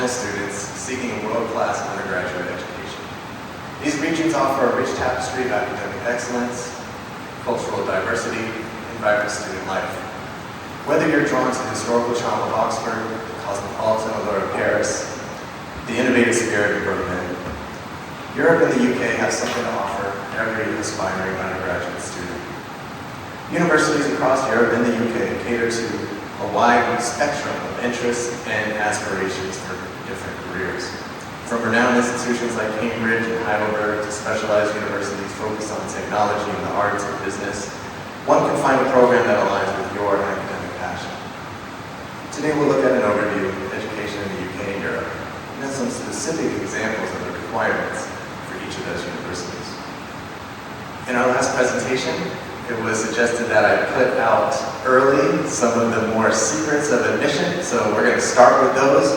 international students seeking a world-class undergraduate education. These regions offer a rich tapestry of academic excellence, cultural diversity, and vibrant student life. Whether you're drawn to the historical charm of Oxford, the cosmopolitan allure of Paris, the innovative spirit of Berlin, Europe and the UK have something to offer every aspiring undergraduate student. Universities across Europe and the UK cater to a wide spectrum of interests and aspirations for different careers. From renowned institutions like Cambridge and Heidelberg to specialized universities focused on technology and the arts and business, one can find a program that aligns with your academic passion. Today we'll look at an overview of education in the UK and Europe, and then some specific examples of the requirements for each of those universities. In our last presentation, it was suggested that I put out early some of the more secrets of admission, so we're going to start with those.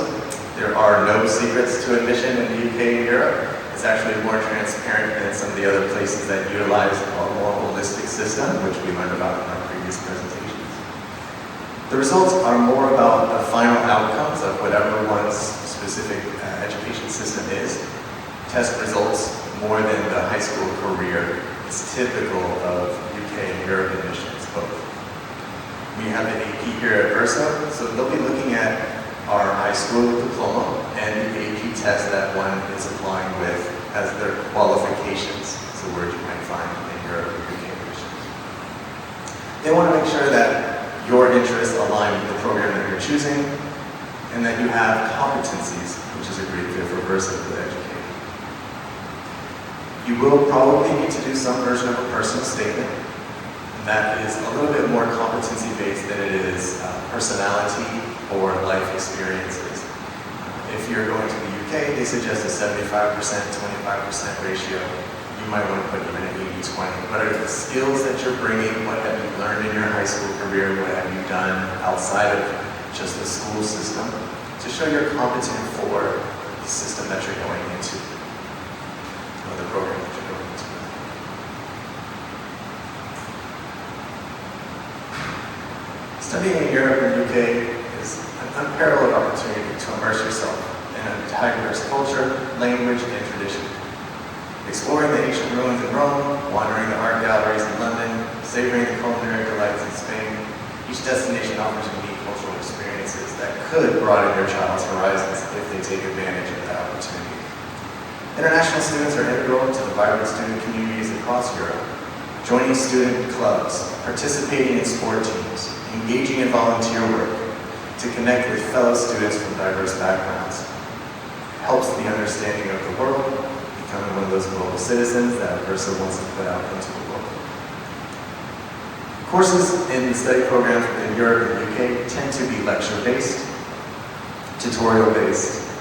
There are no secrets to admission in the UK and Europe. It's actually more transparent than some of the other places that utilize a more holistic system, which we learned about in our previous presentations. The results are more about the final outcomes of whatever one's specific education system is. Test results more than the high school career. It's typical of UK and Europe admissions, both. We have an AP here at Verso, so they'll be looking at our high school diploma and the AP test that one is applying with as their qualifications. It's a word you might find in Europe and UK admissions. They want to make sure that your interests align with the program that you're choosing and that you have competencies, which is a great fit for Verso for the education. You will probably need to do some version of a personal statement, and that is a little bit more competency-based than it is personality or life experiences. If you're going to the UK, they suggest a 75%, 25% ratio. You might want to put even an 80-20. What are the skills that you're bringing? What have you learned in your high school career? What have you done outside of just the school system to show you're competent for the system that you're going into? The program that you're going into. Studying in Europe and UK is an unparalleled opportunity to immerse yourself in a diverse culture, language, and tradition. Exploring the ancient ruins in Rome, wandering the art galleries in London, savoring the culinary delights in Spain, each destination offers unique cultural experiences that could broaden your child's horizons if they take advantage of that opportunity. International students are integral to the vibrant student communities across Europe, joining student clubs, participating in sport teams, engaging in volunteer work to connect with fellow students from diverse backgrounds. It helps the understanding of the world, becoming one of those global citizens that Verso wants to put out into the world. Courses in the study programs within Europe and UK tend to be lecture-based, tutorial-based,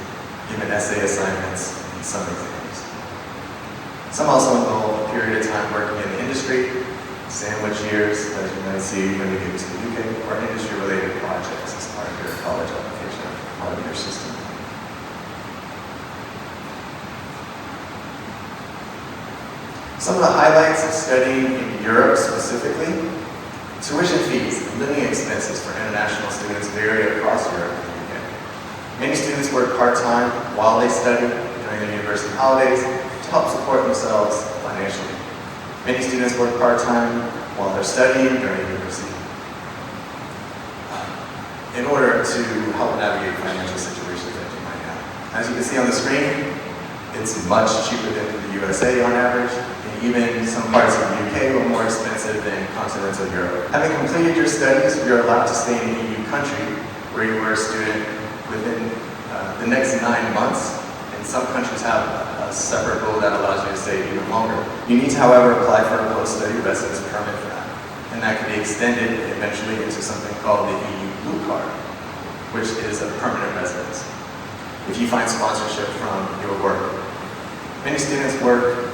given essay assignments, some exams. Some also involve a period of time working in the industry, sandwich years, as you might see when you get to the UK, or industry-related projects as part of your college application, part of your system. Some of the highlights of studying in Europe specifically: tuition fees and living expenses for international students vary across Europe and the UK. Many students work part-time while they study during their university holidays to help support themselves financially. Many students work part-time while they're studying during university in order to help navigate financial situations that you might have. As you can see on the screen, it's much cheaper than the USA on average, and even some parts of the UK are more expensive than continental Europe. Having completed your studies, you're allowed to stay in an EU country where you were a student within the next 9 months. Some countries have a separate rule that allows you to stay even longer. You need to, however, apply for a post-study residence permit for that. And that can be extended eventually into something called the EU Blue Card, which is a permanent residence, if you find sponsorship from your work. Many students work,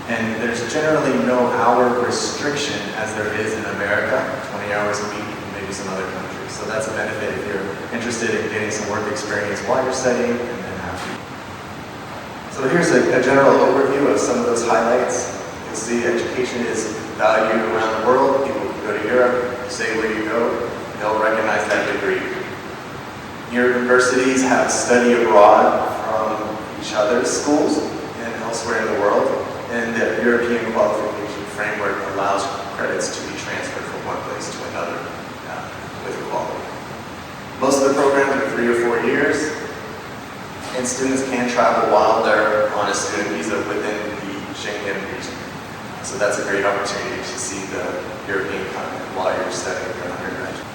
and there's generally no hour restriction as there is in America, 20 hours a week, and maybe some other countries. So that's a benefit if you're interested in getting some work experience while you're studying and then after. So here's a general overview of some of those highlights. You'll see education is valued around the world. People can go to Europe, say where you go, they'll recognize that degree. Universities have study abroad from each other's schools and elsewhere in the world, and the European qualification framework allows credits to be transferred from one place to another with equality. Most of the programs are 3 or 4 years, and students can travel while they're on a student visa within the Schengen region. So that's a great opportunity to see the European continent while you're studying for undergraduate.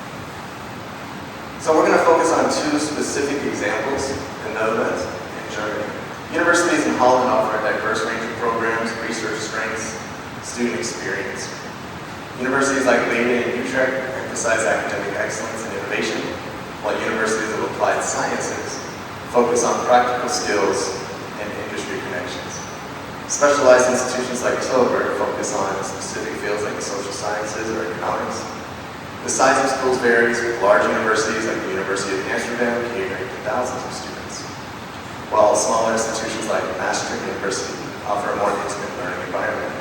So we're going to focus on 2 specific examples, the Netherlands and Germany. Universities in Holland offer a diverse range of programs, research strengths, student experience. Universities like Leiden and Utrecht emphasize academic excellence and innovation, while universities of applied sciences focus on practical skills and industry connections. Specialized institutions like Tilburg focus on specific fields like social sciences or economics. The size of schools varies, with large universities like the University of Amsterdam catering to thousands of students, while smaller institutions like Maastricht University offer a more intimate learning environment.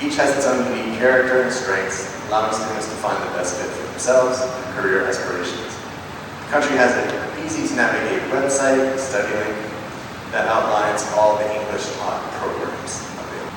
Each has its own unique character and strengths, allowing students to find the best fit for themselves and career aspirations. The country has an easy-to-navigate website, StudyLink, that outlines all the English taught programs available.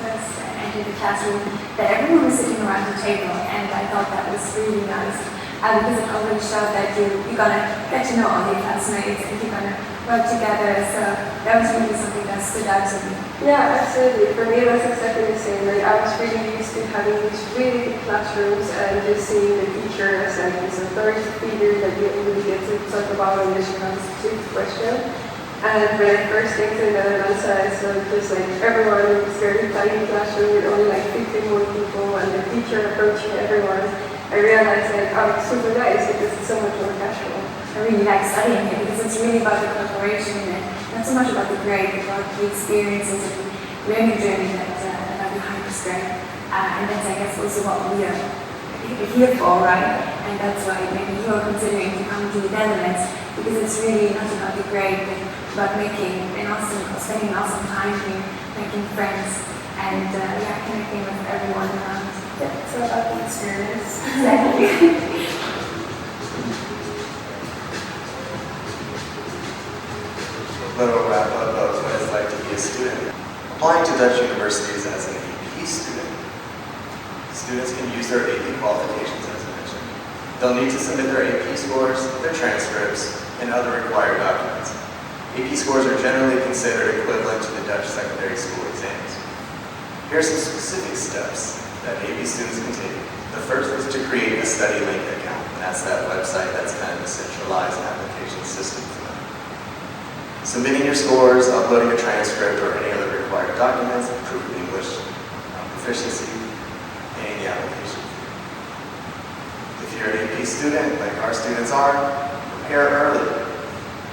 First entered the classroom, that everyone was sitting around the table, and I thought that was really nice because it already showed that you're gonna get to know all your classmates and you're gonna work together. So that was really something that stood out to me. Yeah, absolutely. For me, it was exactly the same. Like, I was really used to having these really big classrooms and just seeing the teacher as like this authority figure that you really get to talk about when there's a specific question. And when I first came to the Netherlands, I saw just like everyone in this very tiny classroom with only like 50 more people and the teacher approaching everyone. I realized like, oh, it's super nice because it's so much more casual. I really like studying it because it's really about the collaboration and not so much about the grade, but about the experiences and the learning journey that are behind this grade. And that's, I guess, also what we are here for, right? And that's why maybe you are considering to come to the Netherlands, because it's really not about the grade, but about spending awesome time here, making friends, and connecting with everyone around. Yeah, it's all about the experience. Exactly. Little wrap up of what it's like to be a student. Applying to Dutch universities as an AP student, students can use their AP qualifications as I mentioned. They'll need to submit their AP scores, their transcripts, and other required documents. AP scores are generally considered equivalent to the Dutch secondary school exams. Here are some specific steps that AP students can take. The first is to create a StudyLink account. That's that website that's kind of a centralized application system for them. Submitting your scores, uploading a transcript or any other required documents, proof of English proficiency, and the application fee. If you're an AP student, like our students are, prepare early.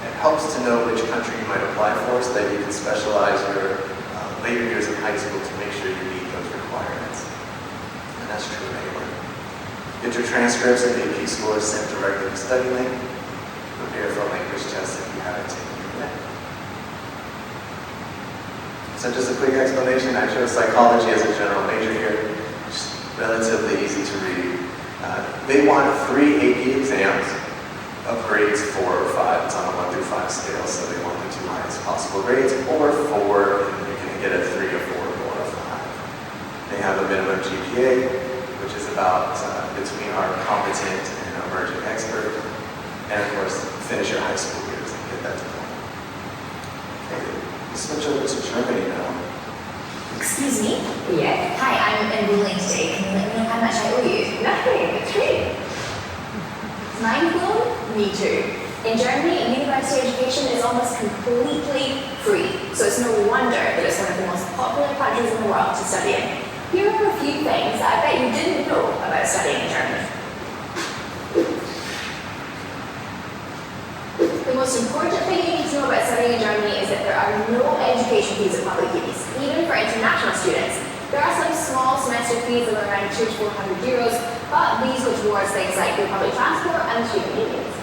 It helps to know which country you might apply for so that you can specialize your later years in high school to make sure you meet those requirements. And that's true anywhere. Get your transcripts and AP scores sent directly to StudyLink. Prepare for a language test if you haven't taken it yet. So just a quick explanation, I chose psychology as a general major here. It's relatively easy to read. They want 3 AP exams of grades 4 or 5. It's on a 1 through 5 scale, so they want the 2 highest possible grades, or 4, and you can get a 3 or 4 or a 5. They have a minimum GPA, which is about between our competent and emerging expert, and of course, finish your high school years and get that diploma. Okay, let's switch over to Germany now. Excuse me? Yeah. Hi, I'm enrolling today. Can you let me know how much I owe you? Nothing, it's free. Mind blown? Me too. In Germany, university education is almost completely free, so it's no wonder that it's one of the most popular countries in the world to study in. Here are a few things that I bet you didn't know about studying in Germany. The most important thing you need to know about studying in Germany is that there are no education fees at public unis, even for international students. There are some small semester fees of around 200 to 400 euros, but these go towards things like the public transport and the student unions.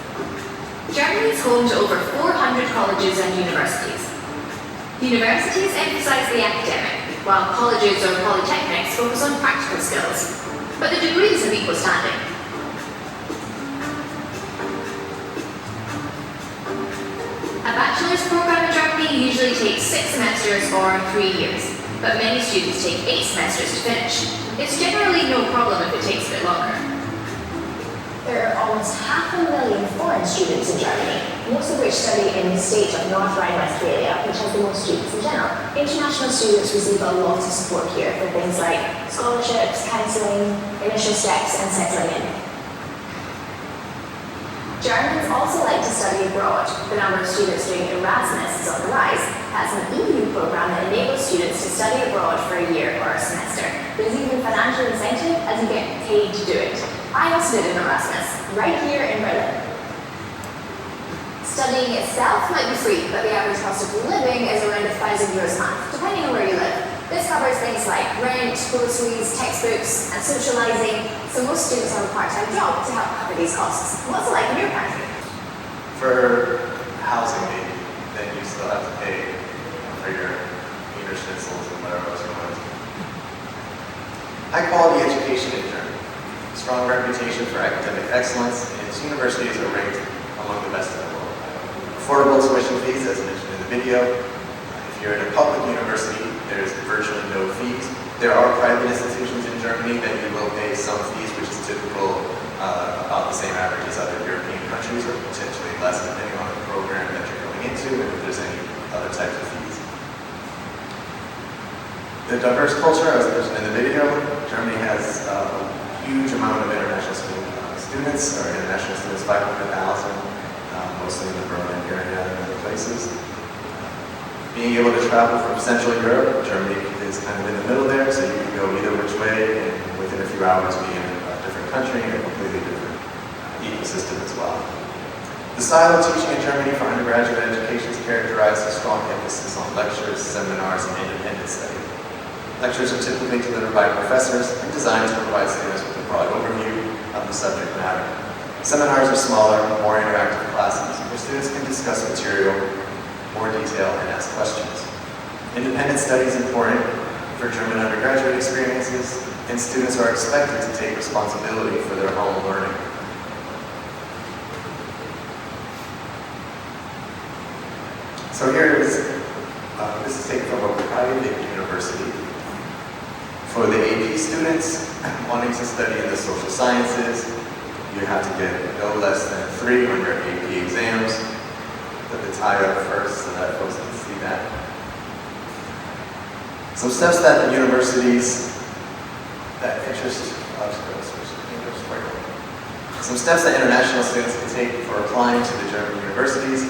Germany is home to over 400 colleges and universities. Universities emphasize the academic, while colleges or polytechnics focus on practical skills. But the degrees have equal standing. A bachelor's program in Germany usually takes 6 semesters or 3 years, but many students take 8 semesters to finish. It's generally no problem if it takes a bit longer. There are almost 500,000 foreign students in Germany, most of which study in the state of North Rhine-Westphalia, which has the most students in general. International students receive a lot of support here for things like scholarships, counselling, initial steps, and settling in. Germans also like to study abroad. The number of students doing Erasmus is on the rise. That's an EU program that enables students to study abroad for a year or a semester. There's even financial incentive as you get paid to do it. I also did an Erasmus, right here in Berlin. Studying itself might be free, but the average cost of living is around €1,000 a month, depending on where you live. This covers things like rent, groceries, textbooks, and socializing, so most students have a part-time job to help cover these costs. What's it like in your country? For housing, maybe, then you still have to pay for your Wiener Schnitzels and whatever else you want. High quality education in Germany. Strong reputation for academic excellence, and its universities are ranked among the best in the world. Affordable tuition fees, as mentioned in the video. If you're in a public university, there's virtually no fees. There are private institutions in Germany that you will pay some fees, which is typical, about the same average as other European countries, or potentially less depending on the program that you're going into and if there's any other types of fees. The diverse culture, as mentioned in the video, Germany has a huge amount of international students, 500,000, mostly in the Berlin area and other places. Being able to travel from Central Europe, Germany is kind of in the middle there, so you can go either which way and within a few hours be in a different country and a completely different ecosystem as well. The style of teaching in Germany for undergraduate education is characterized by a strong emphasis on lectures, seminars, and independent study. Lectures are typically delivered by professors and designed to provide students with a broad overview of the subject matter. Seminars are smaller, more interactive classes where students can discuss material more detail and ask questions. Independent study is important for German undergraduate experiences, and students are expected to take responsibility for their own learning. So here is, this is taken from a private university. For the AP students wanting to study in the social sciences, you have to get no less than 3 on your AP exams. Put the tie up first so that folks can see that. Some steps that the universities that interest, some steps that international students can take for applying to the German universities.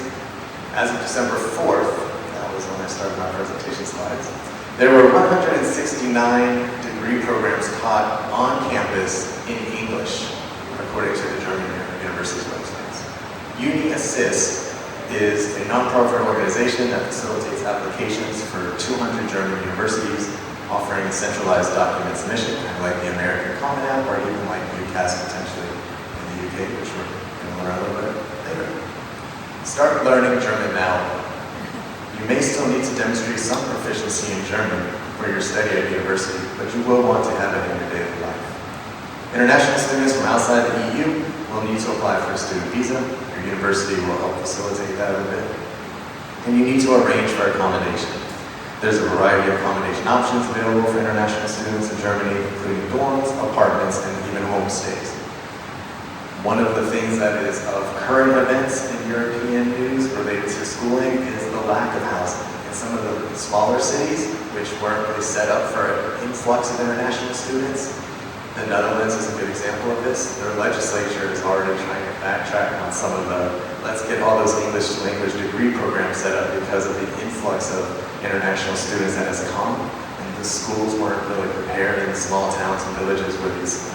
As of December 4th, that was when I started my presentation slides, there were 169 degree programs taught on campus in English, according to the German universities websites. UniAssist is a non-profit organization that facilitates applications for 200 German universities, offering a centralized document submission, kind of like the American Common App, or even like UCAS potentially in the UK, which we're going to learn a little bit later. Start learning German now. You may still need to demonstrate some proficiency in German for your study at university, but you will want to have it in your daily life. International students from outside the EU will need to apply for a student visa. Your university will help facilitate that a bit. And you need to arrange for accommodation. There's a variety of accommodation options available for international students in Germany, including dorms, apartments, and even homestays. One of the things that is of current events in European news related to schooling is the lack of housing. In some of the smaller cities, which weren't really set up for an influx of international students, the Netherlands is a good example of this. Their legislature is already trying to backtrack on some of the, let's get all those English language degree programs set up because of the influx of international students that has come. And the schools weren't really prepared in the small towns and villages where these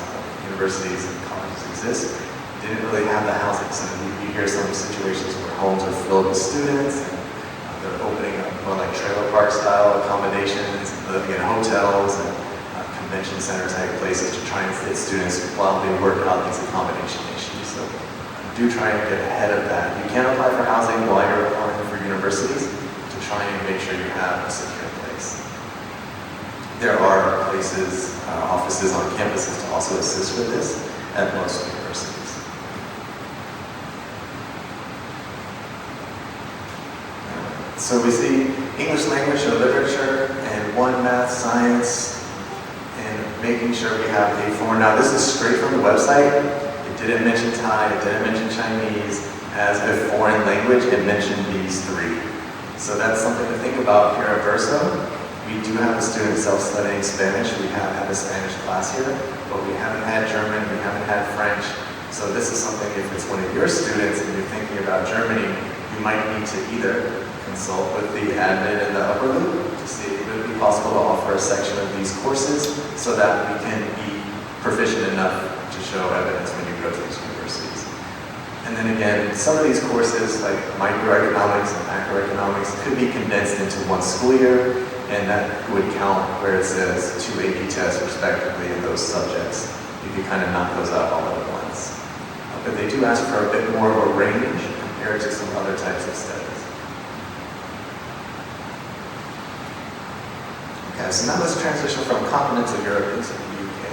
universities and colleges exist. Didn't really have the housing. So you hear some situations where homes are filled with students and they're opening up more like trailer park style accommodations, living in hotels and convention center type places to try and fit students while they work out these accommodation issues. So do try and get ahead of that. You can apply for housing while you're applying for universities to try and make sure you have a secure place. places, offices on campuses to also assist with this at most universities. So we see English language or literature and one math, science, and making sure we have a foreign. Now this is straight from the website. It didn't mention Thai, it didn't mention Chinese as a foreign language. It mentioned these three. So that's something to think about here at Verso. We do have a student self-studying Spanish. We have had a Spanish class here, but we haven't had German, we haven't had French. So this is something, if it's one of your students and you're thinking about Germany, you might need to either consult with the admin in the upper loop to see if it would be possible to offer a section of these courses so that we can be proficient enough to show evidence when you go to these universities. And then again, some of these courses like microeconomics and macroeconomics could be condensed into one school year, and that would count where it says 2 AP tests respectively in those subjects. You can kind of knock those out all at once. But they do ask for a bit more of a range compared to some other types of studies. Okay, so now let's transition from continental Europe into the UK.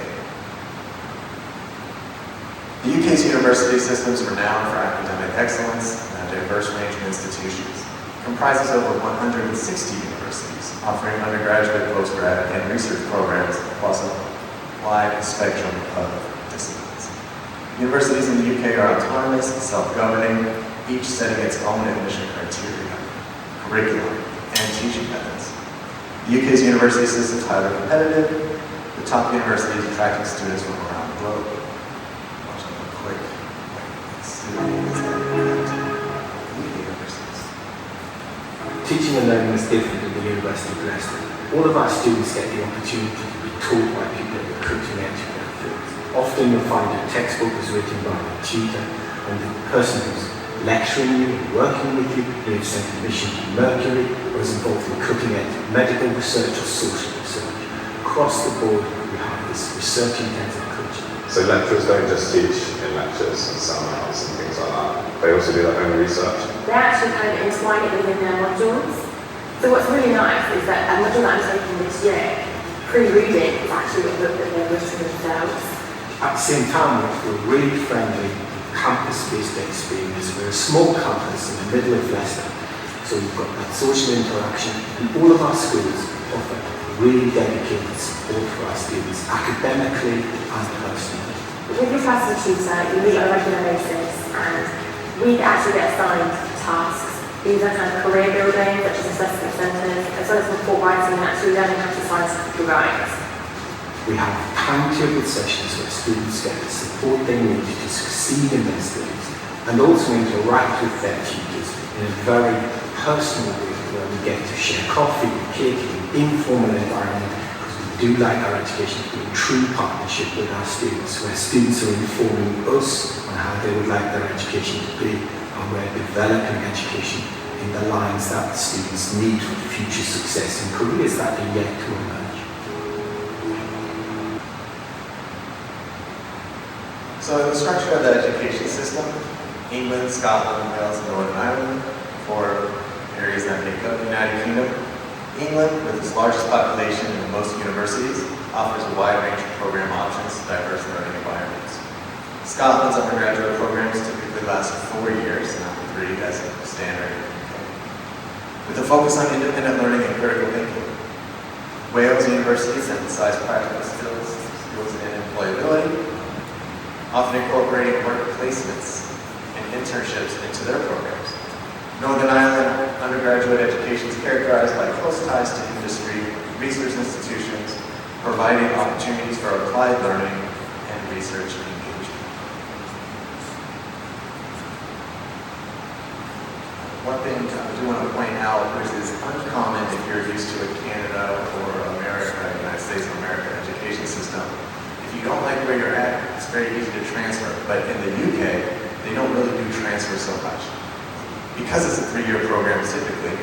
The UK's university system is renowned for academic excellence and a diverse range of institutions. It comprises over 160 universities, offering undergraduate, postgrad, and research programs across a wide spectrum of disciplines. Universities in the UK are autonomous, self-governing, each setting its own admission criteria, curriculum, and teaching methods. The UK's university system is highly competitive, the top universities attracting students from around the globe. Watching a quick students at universities. Teaching and learning is different at the University of Leicester. All of our students get the opportunity to be taught by people at the cutting edge of their fields. Often you'll find a textbook is written by a tutor, and the person who's lecturing you and working with you may have sent a mission to Mercury or is involved in cutting edge medical research or social research. Across the board, we have this research-intensive culture. So lecturers don't just teach in lectures and seminars and things like that. They also do their own research. They actually kind of entwine it within their modules. So what's really nice is that a module that I'm taking this year, pre-reading, is actually a book that they've written themselves. At the same time, we're really friendly, campus-based experience. We're a small campus in the middle of Leicester, so we've got that social interaction, and all of our schools offer really dedicated support for our students, academically and personally. With your personal tutor, you meet on a regular basis, and we actually get assigned tasks. These are kind of career building, such as assessment centres, as well as report writing and actually learning how to scientifically write. We have timetable sessions where students get the support they need to succeed in their studies and also interact with their tutors in a very personal way where we get to share coffee and cake in an informal environment because we do like our education to be in true partnership with our students, where students are informing us on how they would like their education to be, and we're developing education in the lines that the students need for future success in careers that are yet to emerge. So the structure of the education system, England, Scotland, Wales, and Northern Ireland, four areas that make up the United Kingdom. England, with its largest population and the most universities, offers a wide range of program options, diverse learning environments. Scotland's undergraduate programs typically last 4 years, not 3 as a standard. With a focus on independent learning and critical thinking. Wales universities emphasize practical skills and employability, often incorporating work placements and internships into their programs. Northern Ireland undergraduate education is characterized by close ties to industry, research institutions, providing opportunities for applied learning and research engagement. One thing I do want to point out, which is uncommon if you're used to a Canada or America, United States of America education system. If you don't like where you're at, it's very easy to transfer. But in the UK, they don't really do transfer so much. Because it's a 3-year program typically,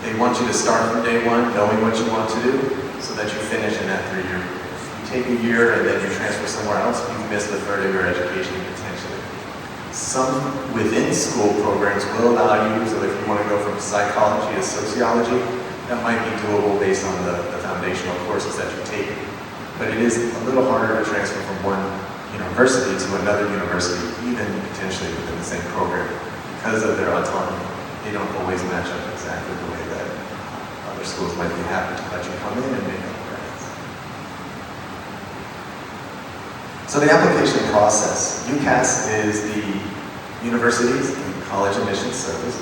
they want you to start from day one knowing what you want to do so that you finish in that 3-year. You take a year and then you transfer somewhere else, you've missed the third of your education potentially. Some within school programs will allow you, so if you want to go from psychology to sociology, that might be doable based on the foundational courses that you take. but it is a little harder to transfer from one university to another university, even potentially within the same program. Because of their autonomy, they don't always match up exactly the way that other schools might be happy to let you come in and make up credits. So the application process. UCAS is the Universities and College Admissions Service.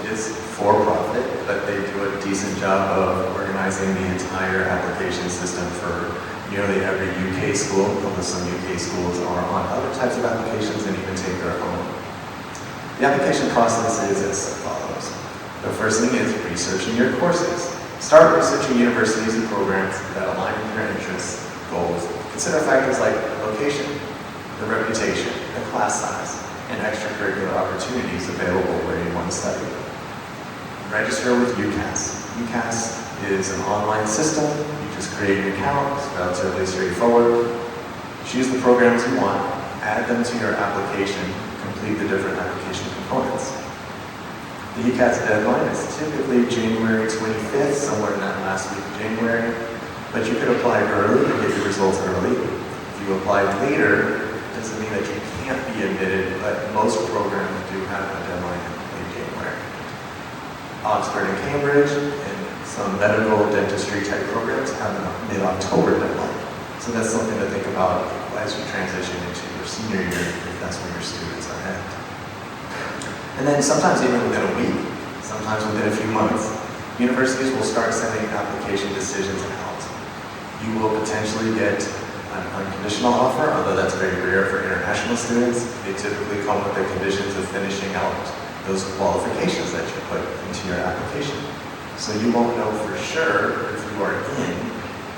It is for-profit, but they do a decent job of organizing the entire application system for nearly every UK school, although some UK schools are on other types of applications and even take their own. The application process is as follows. The first thing is researching your courses. Start researching universities and programs that align with your interests, goals. Consider factors like location, the reputation, the class size, and extracurricular opportunities available where you want to study. Register with UCAS. UCAS is an online system. You just create an account. It's relatively straightforward. Choose the programs you want, add them to your application, complete the different application components. The UCAS deadline is typically January 25th, somewhere in that last week of January, but you could apply early and get your results early. If you apply later, it doesn't mean that you can't be admitted, but most programs do have a deadline in late January. Oxford and Cambridge and some medical dentistry type programs have a mid-October deadline. So that's something to think about as you transition into your senior year, if that's where your students are at. And then sometimes even within a week, sometimes within a few months, universities will start sending application decisions out. You will potentially get an unconditional offer, although that's very rare for international students. They typically come with the conditions of finishing out those qualifications that you put into your application. So you won't know for sure if you are in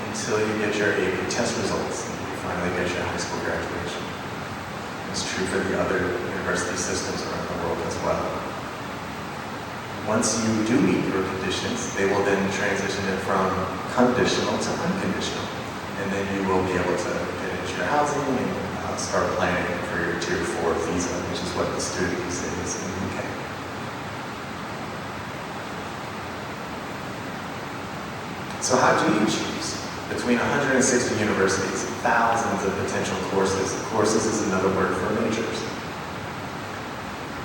until you get your AP test results and you finally get your high school graduation. It's true for the other university systems around the world as well. Once you do meet your conditions, they will then transition it from conditional to unconditional. And then you will be able to get into your housing and start planning for your Tier 4 visa, which is what the student visa is in the UK. So how do you choose between 160 universities, thousands of potential courses? Courses is another word for majors.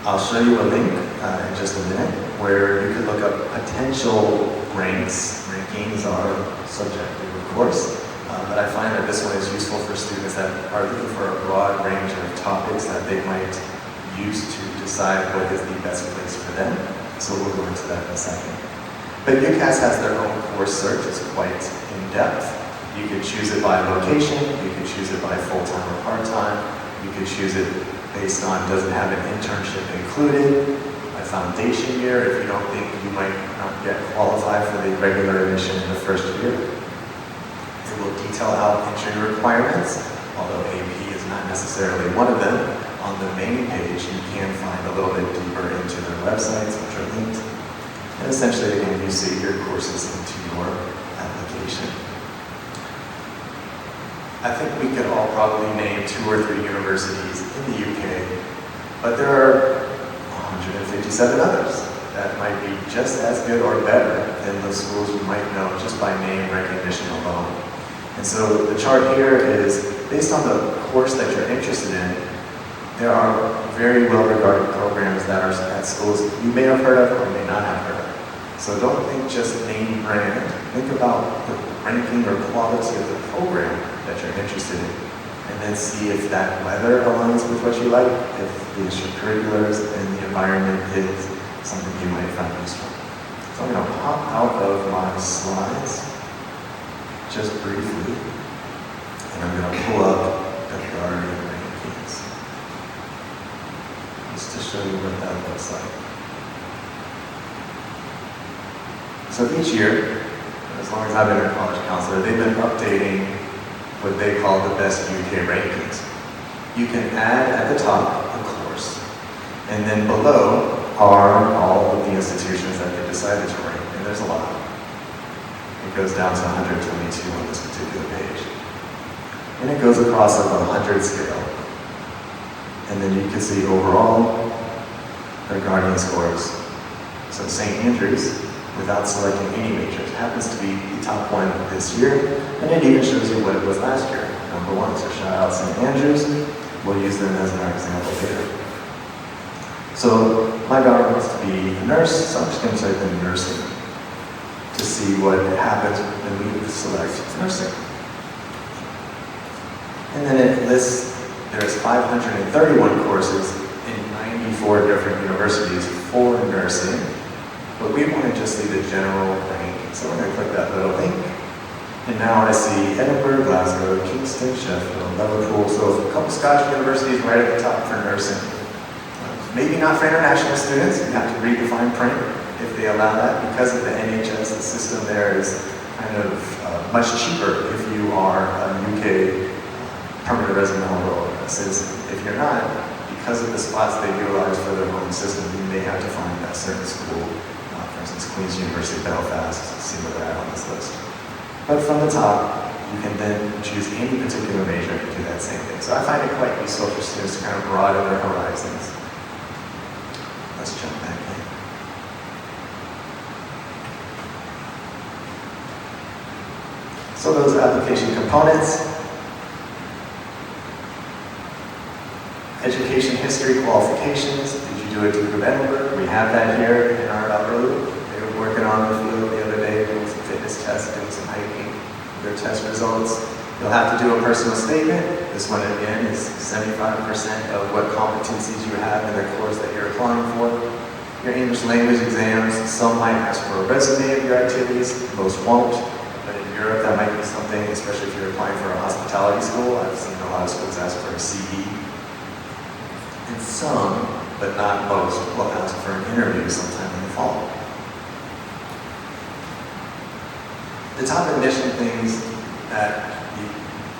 I'll show you a link in just a minute where you can look up potential ranks. Rankings are subjective, of course, but I find that this one is useful for students that are looking for a broad range of topics that they might use to decide what is the best place for them. So we'll go into that in a second. But UCAS has their own course search. It's quite in-depth. You can choose it by location. You can choose it by full-time or part-time. You can choose it based on does it have an internship included, a foundation year if you don't think you might not yet qualify for the regular admission in the first year. It will detail out entry requirements, although AP is not necessarily one of them. On the main page, you can find a little bit deeper into their websites, which are linked. And essentially, again, you save your courses into your application. I think we could all probably name 2 or 3 universities in the UK, but there are 157 others that might be just as good or better than the schools you might know just by name recognition alone. And so the chart here is based on the course that you're interested in. There are very well-regarded programs that are at schools you may have heard of or may not have heard of. So don't think just name brand. Think about the ranking or quality of the program that you're interested in, and then see if that weather aligns with what you like, if the extracurriculars and the environment is something you might find useful. So I'm going to pop out of my slides just briefly, and I'm going to pull up the Guardian rankings just to show you what that looks like. So each year, as long as I've been a college counselor, they've been updating what they call the best UK rankings. You can add at the top a course, and then below are all of the institutions that they decided to rank, and there's a lot. It goes down to 122 on this particular page. And it goes across a 100 scale. And then you can see overall their Guardian scores. So St. Andrews without selecting any major. It happens to be the top one this year, and it even shows you what it was last year. Number one, so shout out St. Andrews. We'll use them as our example later. So my daughter wants to be a nurse, so I'm just going to type in nursing to see what happens when we select nursing. And then it lists there's 531 courses in 94 different universities for nursing, but we want to just see the general rank. So we're going to click that little link. And now I see Edinburgh, Glasgow, Kingston, Sheffield, Liverpool, so a couple Scottish universities right at the top for nursing. Maybe not for international students, you have to read the fine print if they allow that. Because of the NHS, the system there is kind of much cheaper if you are a UK permanent resident or a citizen. If you're not, because of the spots they utilize for their own system, you may have to find a certain school, for instance, Queen's University Belfast, see where they're at on this list. But from the top, you can then choose any particular major to do that same thing. So I find it quite useful for students to kind of broaden their horizons. Let's jump back in. So those application components, education history qualifications. Did you do a Duke of Edinburgh? We have that here in our upper loop. They were working on the field the other day, doing some fitness tests, doing some hiking, their test results. You'll have to do a personal statement. This one again is 75% of what competencies you have in the course that you're applying for. Your English language exams, some might ask for a resume of your activities, most won't. But in Europe, that might be something, especially if you're applying for a hospitality school. I've seen a lot of schools ask for a CV. And some, but not most, will ask for an interview sometime in the fall. The top admission things that the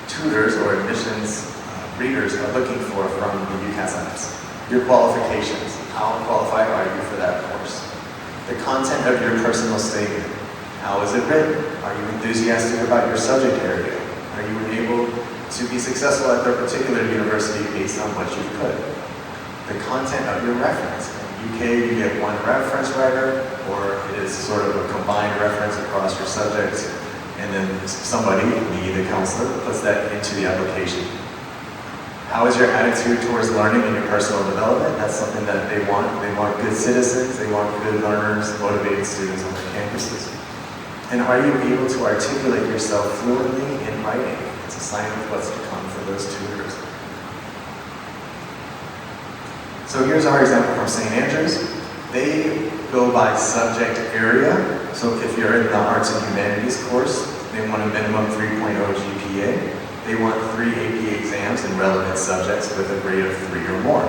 tutors or admissions readers are looking for from the UCAS apps. Your qualifications. How qualified are you for that course? The content of your personal statement. How is it written? Are you enthusiastic about your subject area? Are you able to be successful at their particular university based on what you've put? The content of your reference. In the UK, you get one reference writer, or it is sort of a combined reference across your subjects, and then somebody, me, the counselor, puts that into the application. How is your attitude towards learning and your personal development? That's something that they want. They want good citizens, they want good learners, motivated students on their campuses. And are you able to articulate yourself fluently in writing? It's a sign of what's to come for those tutors. So here's our example from St. Andrews. They go by subject area. So if you're in the Arts and Humanities course, they want a minimum 3.0 GPA. They want 3 AP exams in relevant subjects with a grade of 3 or more.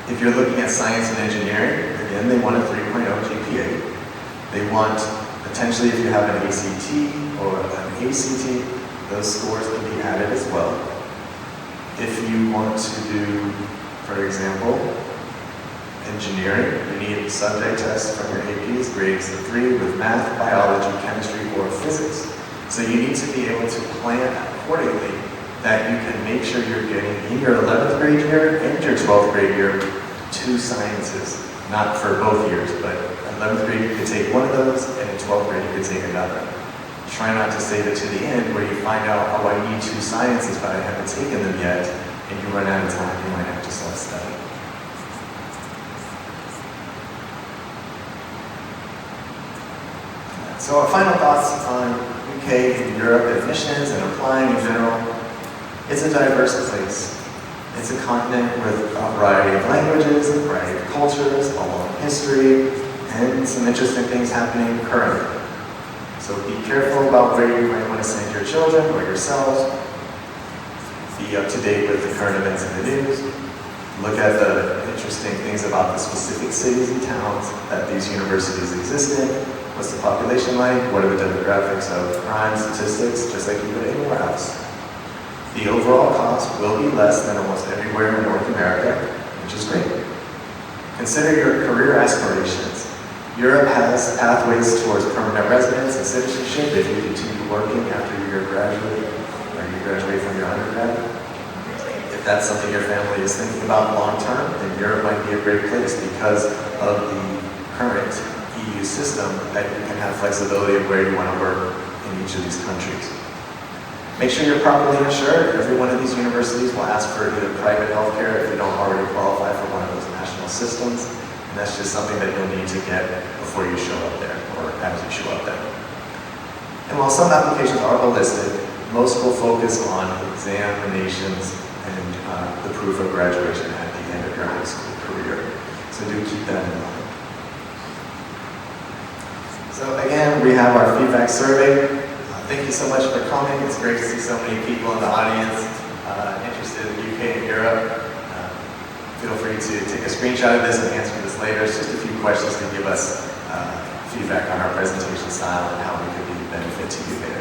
If you're looking at science and engineering, again, they want a 3.0 GPA. They want, potentially if you have an ACT or an ACT, those scores can be added as well. If you want to do, for example, engineering, you need subject tests from your APs, grades of 3 with math, biology, chemistry, or physics. So you need to be able to plan accordingly that you can make sure you're getting in your 11th grade year and your 12th grade year 2 sciences, not for both years, but 11th grade you could take one of those, and in 12th grade you could take another. Try not to save it to the end where you find out, oh, I need 2 sciences, but I haven't taken them yet, and you run out of time, you might have to self-study. So our final thoughts on UK and Europe admissions and applying in general. It's a diverse place. It's a continent with a variety of languages, a variety of cultures, a long history, and some interesting things happening currently. So be careful about where you might want to send your children or yourselves. Be up to date with the current events in the news. Look at the interesting things about the specific cities and towns that these universities exist in. What's the population like? What are the demographics of crime statistics, just like you would anywhere else? The overall cost will be less than almost everywhere in North America, which is great. Consider your career aspirations. Europe has pathways towards permanent residence and citizenship if you continue working after you graduate or you graduate from your undergrad. If that's something your family is thinking about long term, then Europe might be a great place because of the current EU system that you can have flexibility of where you want to work in each of these countries. Make sure you're properly insured. Every one of these universities will ask for either private healthcare if you don't already qualify for one of those national systems. And that's just something that you'll need to get before you show up there, or as you show up there. And while some applications are holistic, most will focus on examinations and the proof of graduation at the end of your high school career. So do keep that in mind. So again, we have our feedback survey. Thank you so much for coming. It's great to see so many people in the audience interested in the UK and Europe. Feel free to take a screenshot of this and answer this later. It's just a few questions to give us feedback on our presentation style and how we can